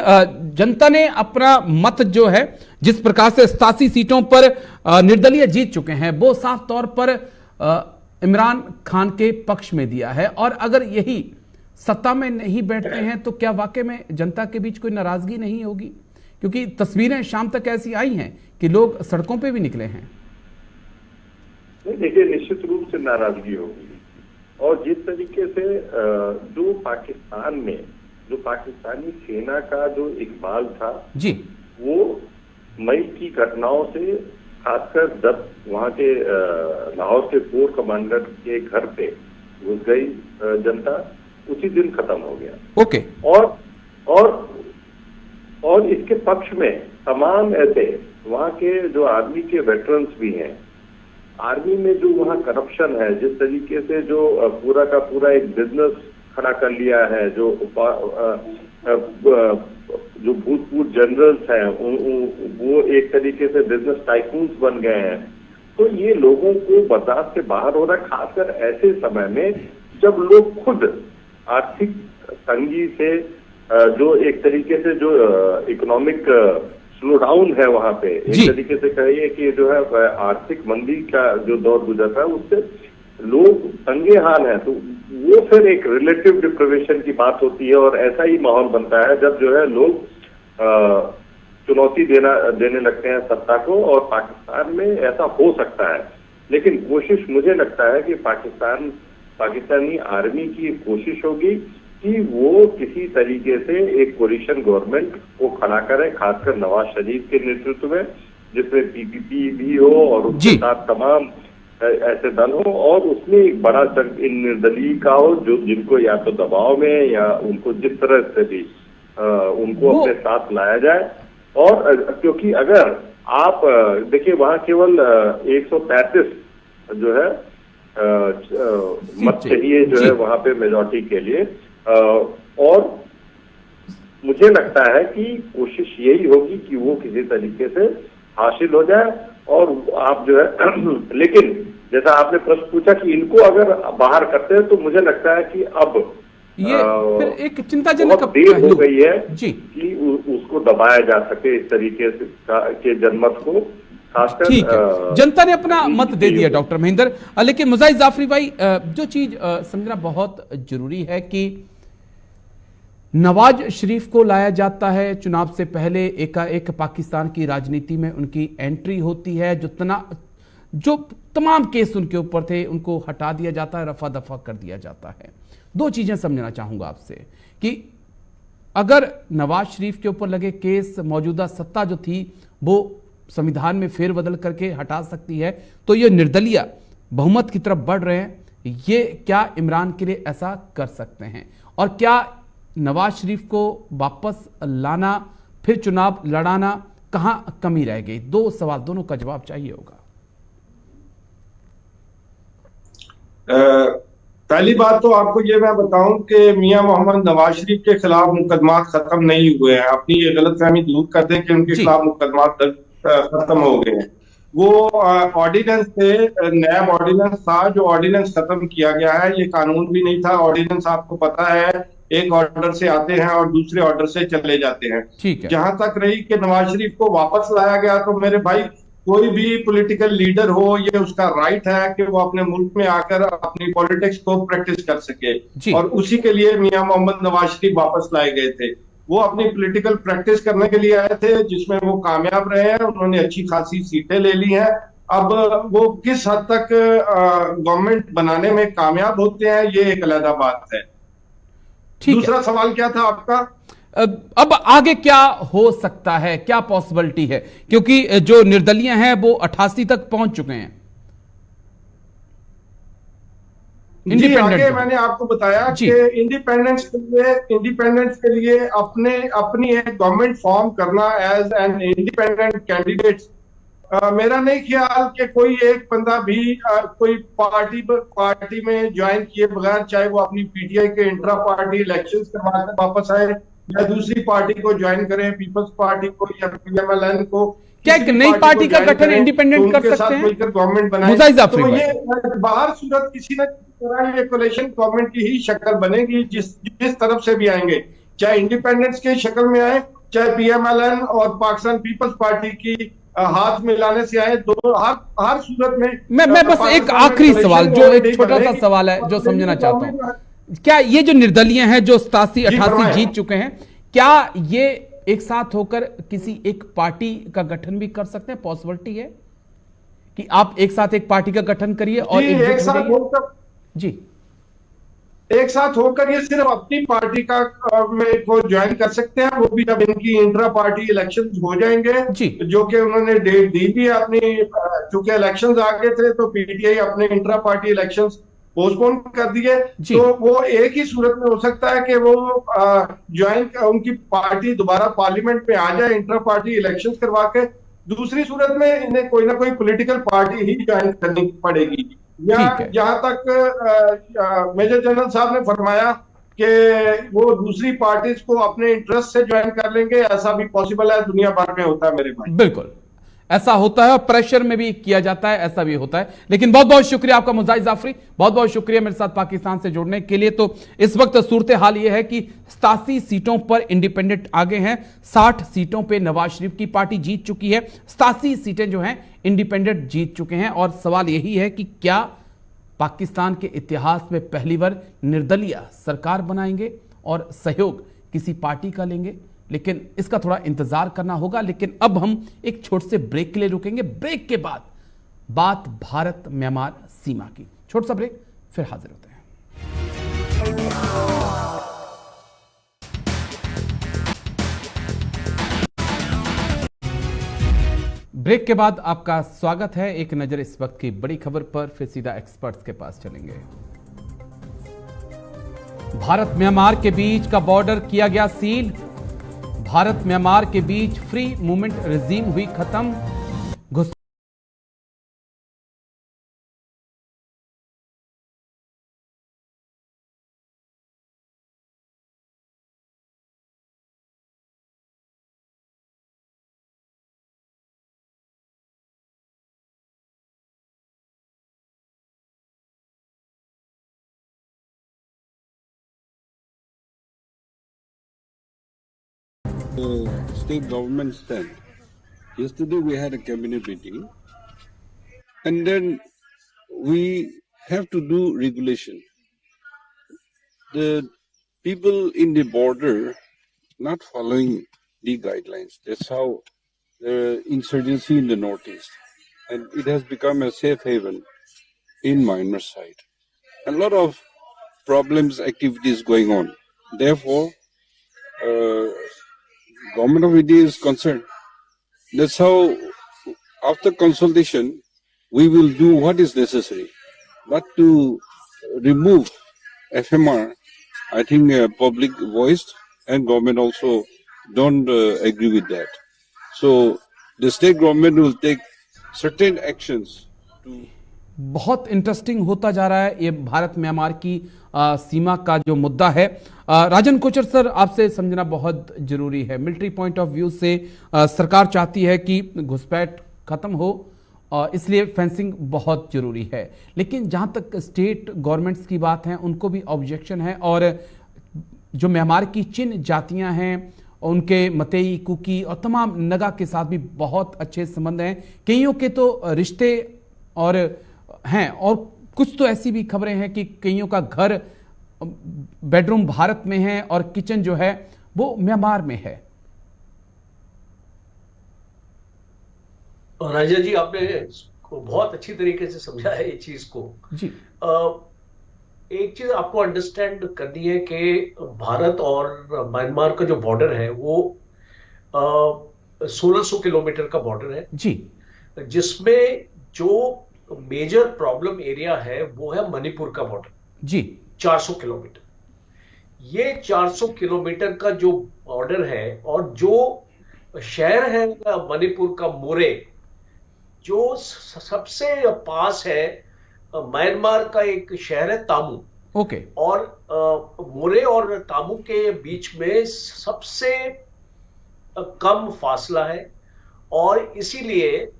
जनता ने अपना मत जो है जिस प्रकार से 87 सीटों पर निर्दलीय जीत चुके हैं, वो साफ तौर पर इमरान खान के पक्ष में दिया है। और अगर यही सत्ता में नहीं बैठते हैं तो क्या वाकई में जनता के बीच कोई नाराजगी नहीं होगी? क्योंकि तस्वीरें शाम तक ऐसी आई हैं कि लोग सड़कों पे भी निकले हैं। देखिए, निश्चित रूप से नाराजगी होगी। और जिस तरीके से जो पाकिस्तान में जो पाकिस्तानी सेना का जो इकबाल था जी, वो मई की घटनाओं से, खासकर जब वहां के लाहौर के कोर कमांडर के घर पे घुस गई जनता, उसी दिन खत्म हो गया। ओके। और इसके पक्ष में तमाम ऐसे वहां के जो आर्मी के वेटरन्स भी हैं, आर्मी में जो वहां करप्शन है, जिस तरीके से जो पूरा का पूरा एक बिजनेस खड़ा कर लिया है, जो भूतपूर्व जनरल्स हैं वो एक तरीके से बिजनेस टाइकून्स बन गए हैं। तो ये लोगों को बर्दाश्त से बाहर हो रहा है, खासकर ऐसे समय में जब लोग खुद आर्थिक तंगी से, जो एक तरीके से जो इकोनॉमिक स्लो डाउन है वहां पे, एक तरीके से कहिए कि जो है आर्थिक मंदी का जो दौर गुजर रहा है, उससे लोग तंगे हाल हैं, तो वो फिर एक रिलेटिव डिप्रिवेशन की बात होती है और ऐसा ही माहौल बनता है जब जो है लोग चुनौती देने लगते हैं सत्ता को। और पाकिस्तान में ऐसा हो सकता है, लेकिन कोशिश मुझे लगता है कि पाकिस्तानी आर्मी की कोशिश होगी कि वो किसी तरीके से एक कोलिशन गवर्नमेंट को खड़ा करे, खासकर नवाज शरीफ के नेतृत्व में, जिसमें पीपीपी भी हो और उसके साथ तमाम ऐसे दल हो, और उसमें एक बड़ा चंक इन निर्दलीय का हो, जो जिनको या तो दबाव में या उनको जिस तरह से भी उनको अपने साथ लाया जाए। और क्योंकि अगर आप देखिए वहां केवल 135 जो है मत चाहिए जो है वहां पे मेजॉरिटी के लिए, और मुझे लगता है कि कोशिश यही होगी कि वो किसी तरीके से हासिल हो जाए। और आप जो है लेकिन जैसा आपने प्रश्न पूछा कि इनको अगर बाहर करते हैं, तो मुझे लगता है कि अब ये फिर एक चिंताजनक बहुत देर हो गई है जी कि उसको दबाया जा सके इस तरीके से के जनमत को, खासकर। ठीक है, जनता ने अपना मत दे दिया डॉक्टर महेंद्र। लेकिन मुजाहिद जाफरी भाई, जो चीज समझना बहुत जरूरी है कि नवाज शरीफ को लाया जाता है चुनाव से पहले, एकाएक पाकिस्तान की राजनीति में उनकी एंट्री होती है, जो तमाम केस उनके ऊपर थे उनको हटा दिया जाता है, रफा दफा कर दिया जाता है। दो चीजें समझना चाहूंगा आपसे कि अगर नवाज शरीफ के ऊपर लगे केस मौजूदा सत्ता जो थी वो संविधान में फेरबदल करके हटा सकती है, तो ये निर्दलीय बहुमत की तरफ बढ़ रहे हैं, ये क्या इमरान के लिए ऐसा कर सकते हैं? और क्या नवाज शरीफ को वापस लाना, फिर चुनाव लड़ाना, कहां कमी रह गई? दो सवाल, दोनों का जवाब चाहिए होगा। पहली बात तो आपको ये मैं बताऊं कि मियां मोहम्मद नवाज शरीफ के खिलाफ मुकदमा खत्म नहीं हुए हैं। अपनी ये गलतफहमी दूर कर दें कि उनके खिलाफ मुकदमा खत्म हो गए हैं। वो ऑर्डिनेंस थे, नैब ऑर्डिनेंस था, जो ऑर्डिनेंस खत्म किया गया है। ये कानून भी नहीं था। ऑर्डिनेंस आपको पता है एक ऑर्डर से आते हैं और दूसरे ऑर्डर से चले जाते हैं। जहां तक रही कि नवाज शरीफ को वापस लाया गया, तो मेरे भाई कोई भी पॉलिटिकल लीडर हो, ये उसका राइट है कि वो अपने मुल्क में आकर अपनी पॉलिटिक्स को प्रैक्टिस कर सके, और उसी के लिए मियां मोहम्मद नवाज शरीफ वापस लाए गए थे। वो अपनी पॉलिटिकल प्रैक्टिस करने के लिए आए थे, जिसमें वो कामयाब रहे हैं। उन्होंने अच्छी खासी सीटें ले ली हैं। अब वो किस हद तक गवर्नमेंट बनाने में कामयाब होते हैं, ये एक अलग बात है। दूसरा सवाल क्या था आपका? अब आगे क्या हो सकता है, क्या पॉसिबिलिटी है? क्योंकि जो निर्दलीय हैं वो 88 तक पहुंच चुके हैं। जी, आगे मैंने आपको बताया कि इंडिपेंडेंस के लिए अपनी एक गवर्नमेंट फॉर्म करना एज एन इंडिपेंडेंट कैंडिडेट, मेरा नहीं ख्याल कि कोई एक बंदा भी कोई पार्टी में ज्वाइन किए बगैर, चाहे वो अपनी पीटीआई के इंट्रा पार्टी इलेक्शंस करवा कर वापस आए या दूसरी पार्टी को ज्वाइन करें, पीपल्स पार्टी को या पीएमएलएन को, क्या एक नई पार्टी का गठन इंडिपेंडेंट कर सकते हैं? मिलकर गवर्नमेंट बनाए, तो ये बाहर सूरत किसी न किसी तरह ये कोलिशन गवर्नमेंट की ही शक्ल बनेगी, जिस तरफ से भी आएंगे, चाहे इंडिपेंडेंस की शक्ल में आए, चाहे पीएमएलएन और पाकिस्तान पीपल्स पार्टी की हाथ मिलाने से आए, दोनों हर सूरत में। मैं बस एक आखिरी सवाल, जो एक छोटा सा सवाल है जो समझना चाहता हूं, क्या ये जो निर्दलीय हैं जो 87-88 जीत चुके हैं, क्या ये एक साथ होकर किसी एक पार्टी का गठन भी कर सकते हैं? पॉसिबिलिटी है कि आप एक साथ एक पार्टी का गठन करिए और एक साथ होकर जी एक साथ होकर ये सिर्फ अपनी पार्टी का को ज्वाइन कर सकते हैं। वो भी जब इनकी इंट्रा पार्टी इलेक्शंस हो जाएंगे, जो कि उन्होंने डेट दी भी अपनी, चूंकि इलेक्शंस आ गए थे तो पीटीआई अपने इंट्रा पार्टी इलेक्शंस पोस्टपोन कर दिए, तो वो एक ही सूरत में हो सकता है कि वो ज्वाइन उनकी पार्टी दोबारा पार्लियामेंट में आ जाए इंट्रा पार्टी इलेक्शंस करवा के। दूसरी सूरत में इन्हें कोई ना कोई पॉलिटिकल पार्टी ही ज्वाइन करनी पड़ेगी। जहां तक मेजर जनरल साहब ने फरमाया कि वो दूसरी पार्टीज को अपने इंटरेस्ट से ज्वाइन कर लेंगे, ऐसा भी पॉसिबल है, दुनिया भर में होता है मेरे भाई। बिल्कुल ऐसा होता है और प्रेशर में भी किया जाता है, ऐसा भी होता है। लेकिन बहुत बहुत शुक्रिया आपका मुजाहिद जाफरी, बहुत बहुत शुक्रिया मेरे साथ पाकिस्तान से जुड़ने के लिए। तो इस वक्त सूरत हाल यह है कि 87 सीटों पर इंडिपेंडेंट आगे हैं, 60 सीटों पे नवाज शरीफ की पार्टी जीत चुकी है, 87 सीटें जो हैं इंडिपेंडेंट जीत चुके हैं। और सवाल यही है कि क्या पाकिस्तान के इतिहास में पहली बार निर्दलीय सरकार बनाएंगे और सहयोग किसी पार्टी का लेंगे, लेकिन इसका थोड़ा इंतजार करना होगा। लेकिन अब हम एक छोटे से ब्रेक के लिए रुकेंगे। ब्रेक के बाद बात भारत म्यांमार सीमा की। छोटा सा ब्रेक, फिर हाजिर होते हैं। ब्रेक के बाद आपका स्वागत है। एक नजर इस वक्त की बड़ी खबर पर, फिर सीधा एक्सपर्ट्स के पास चलेंगे। भारत म्यांमार के बीच का बॉर्डर किया गया सील। भारत म्यांमार के बीच फ्री मूवमेंट रिजीम हुई खत्म। State government stand. Yesterday we had a cabinet meeting, and then we have to do regulation. The people in the border not following the guidelines. That's how the insurgency in the northeast, and it has become a safe haven in Myanmar side. A lot of problems, activities going on. Therefore, Government of India is concerned. That's how, after consultation, we will do what is necessary. But to remove FMR, I think public voiced and government also don't agree with that. So the state government will take certain actions to. बहुत इंटरेस्टिंग होता जा रहा है ये भारत म्यांमार की सीमा का जो मुद्दा है। राजन कोचर सर, आपसे समझना बहुत जरूरी है। मिलिट्री पॉइंट ऑफ व्यू से सरकार चाहती है कि घुसपैठ खत्म हो, इसलिए फेंसिंग बहुत जरूरी है। लेकिन जहां तक स्टेट गवर्नमेंट्स की बात है, उनको भी ऑब्जेक्शन है। और जो म्यांमार की चिन जातियां हैं, उनके मतई, कुकी और तमाम नगा के साथ भी बहुत अच्छे संबंध हैं। कईयों के तो रिश्ते और हैं, और कुछ तो ऐसी भी खबरें हैं कि कईयों का घर बेडरूम भारत में है और किचन जो है वो म्यांमार में है। राजा जी, आपने बहुत अच्छी तरीके से समझा है ये चीज को जी। एक चीज आपको अंडरस्टैंड करनी है कि भारत और म्यांमार का जो बॉर्डर है वो 1600 किलोमीटर का बॉर्डर है जी, जिसमें जो मेजर प्रॉब्लम एरिया है वो है मणिपुर का बॉर्डर जी, 400 किलोमीटर। ये 400 किलोमीटर का जो बॉर्डर है, और जो शहर है मणिपुर का मोरे, जो सबसे पास है म्यांमार का एक शहर है तामू। ओके। और मोरे और तामू के बीच में सबसे कम फासला है, और इसीलिए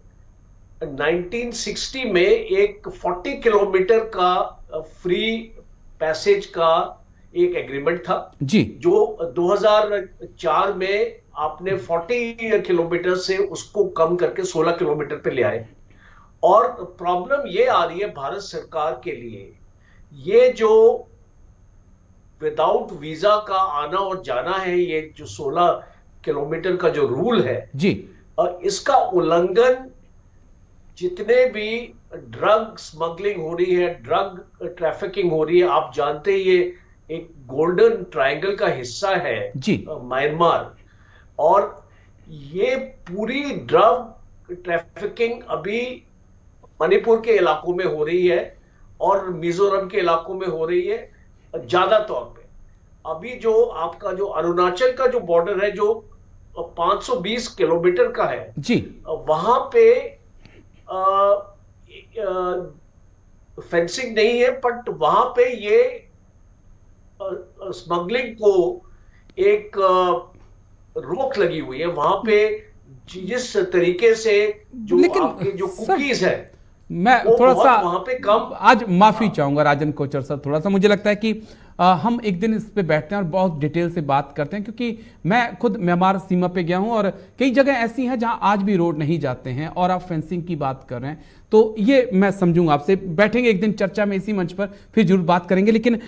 1960 में एक 40 किलोमीटर का फ्री पैसेज का एक एग्रीमेंट था जी, जो 2004 में आपने 40 किलोमीटर से उसको कम करके 16 किलोमीटर पे ले आए। और प्रॉब्लम ये आ रही है भारत सरकार के लिए, ये जो विदाउट वीजा का आना और जाना है, ये जो 16 किलोमीटर का जो रूल है जी, इसका उल्लंघन जितने भी ड्रग स्मगलिंग हो रही है, ड्रग ट्रैफिकिंग हो रही है, आप जानते हैं ये एक गोल्डन ट्रायंगल का हिस्सा है जी, म्यांमार। और ये पूरी ड्रग ट्रैफिकिंग अभी मणिपुर के इलाकों में हो रही है और मिजोरम के इलाकों में हो रही है ज्यादा तौर पे। अभी जो आपका जो अरुणाचल का जो बॉर्डर है जो 520 किलोमीटर का है जी, वहां पे फेंसिंग नहीं है, बट वहां पे ये स्मगलिंग को एक रोक लगी हुई है। वहां पे जिस तरीके से जो आपके जो कुकीज है, मैं थोड़ा सा वहां पे कम। आज माफी चाहूंगा राजन कोचर सर, थोड़ा सा मुझे लगता है कि हम एक दिन इस पे बैठते हैं और बहुत डिटेल से बात करते हैं, क्योंकि मैं खुद म्यांमार सीमा पे गया हूं और कई जगह ऐसी हैं जहां आज भी रोड नहीं जाते हैं, और आप फेंसिंग की बात कर रहे हैं, तो ये मैं समझूंगा। आपसे बैठेंगे एक दिन चर्चा में इसी मंच पर, फिर जरूर बात करेंगे। लेकिन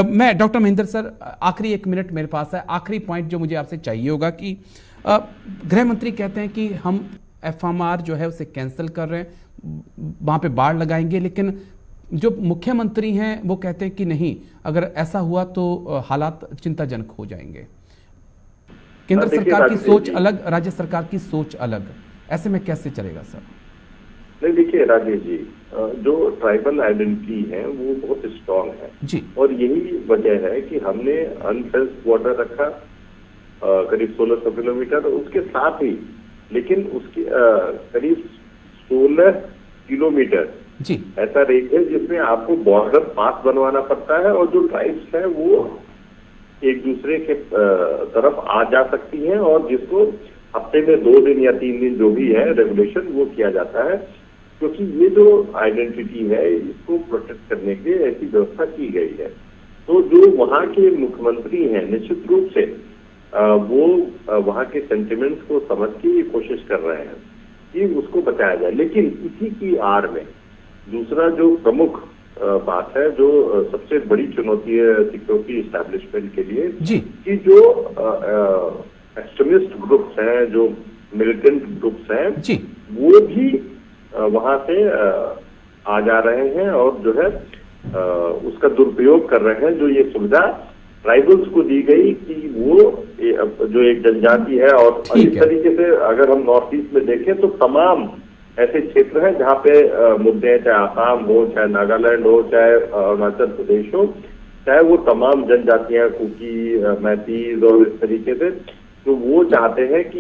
मैं डॉक्टर महेंद्र सर, आखिरी 1 मिनट मेरे पास है, आखिरी पॉइंट जो मुझे आपसे चाहिए होगा कि गृह मंत्री कहते हैं कि हम FMR जो है उसे कैंसिल कर रहे हैं, वहां पे बाड़ लगाएंगे, लेकिन जो मुख्यमंत्री हैं वो कहते हैं कि नहीं, अगर ऐसा हुआ तो हालात चिंताजनक हो जाएंगे। केंद्र सरकार की सोच अलग, राज्य सरकार की सोच अलग, ऐसे में कैसे चलेगा सर? नहीं, देखिए राजेश जी, जो ट्राइबल आइडेंटिटी है वो बहुत स्ट्रांग है जी, और यही वजह है कि हमने अनफेंस्ड बॉर्डर रखा करीब 1600 किलोमीटर, उसके साथ ही लेकिन उसके करीब 16 किलोमीटर जी ऐसा रेंज है जिसमें आपको बॉर्डर पास बनवाना पड़ता है, और जो ट्राइब्स हैं वो एक दूसरे के तरफ आ जा सकती हैं, और जिसको हफ्ते में 2 दिन या 3 दिन जो भी है रेगुलेशन वो किया जाता है, क्योंकि ये जो आइडेंटिटी है इसको प्रोटेक्ट करने के लिए ऐसी व्यवस्था की गई है। तो जो वहाँ के मुख्यमंत्री हैं निश्चित रूप से वो वहाँ के सेंटिमेंट्स को समझ के ये कोशिश कर रहे हैं कि उसको बचाया जाए। लेकिन इसी की आड़ में दूसरा जो प्रमुख बात है, जो सबसे बड़ी चुनौती है सिक्योरिटी इस्टेब्लिशमेंट के लिए जी, कि जो एक्सट्रीमिस्ट ग्रुप्स हैं, जो मिलिटेंट ग्रुप्स हैं जी, वो भी वहां से आ जा रहे हैं और जो है उसका दुरुपयोग कर रहे हैं। जो ये सुविधा ट्राइबल्स को दी गई कि वो जो एक जनजाति है, और इस तरीके से अगर हम नॉर्थ ईस्ट में देखें तो तमाम ऐसे क्षेत्र हैं जहाँ पे मुद्दे हैं, चाहे आसाम हो, चाहे नागालैंड हो, चाहे अरुणाचल प्रदेश हो, चाहे वो तमाम जनजातियां कुकी, मैतीज और इस तरीके से, तो वो चाहते हैं कि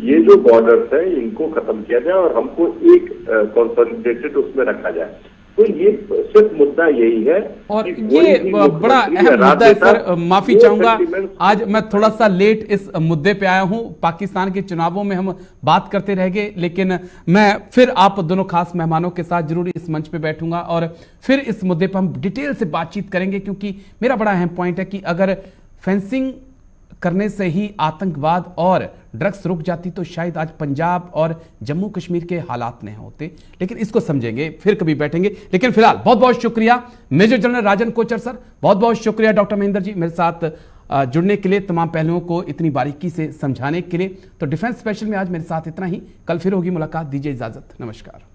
ये जो बॉर्डर्स हैं इनको खत्म किया जाए और हमको एक कंसोलिडेटेड उसमें रखा जाए। तो ये सिर्फ मुद्दा यही है। और ये बड़ा अहम मुद्दा है सर, माफी चाहूंगा आज मैं थोड़ा सा लेट इस मुद्दे पे आया हूं। पाकिस्तान के चुनावों में हम बात करते रह गए, लेकिन मैं फिर आप दोनों खास मेहमानों के साथ जरूर इस मंच पे बैठूंगा और फिर इस मुद्दे पर हम डिटेल से बातचीत करेंगे, क्योंकि मेरा बड़ा अहम पॉइंट है कि अगर फेंसिंग करने से ही आतंकवाद और ड्रग्स रुक जाती तो शायद आज पंजाब और जम्मू कश्मीर के हालात नहीं होते। लेकिन इसको समझेंगे, फिर कभी बैठेंगे। लेकिन फिलहाल बहुत बहुत शुक्रिया मेजर जनरल राजन कोचर सर, बहुत बहुत शुक्रिया डॉक्टर महेंद्र जी मेरे साथ जुड़ने के लिए, तमाम पहलुओं को इतनी बारीकी से समझाने के लिए। तो डिफेंस स्पेशल में आज मेरे साथ इतना ही, कल फिर होगी मुलाकात, दीजिए इजाजत, नमस्कार।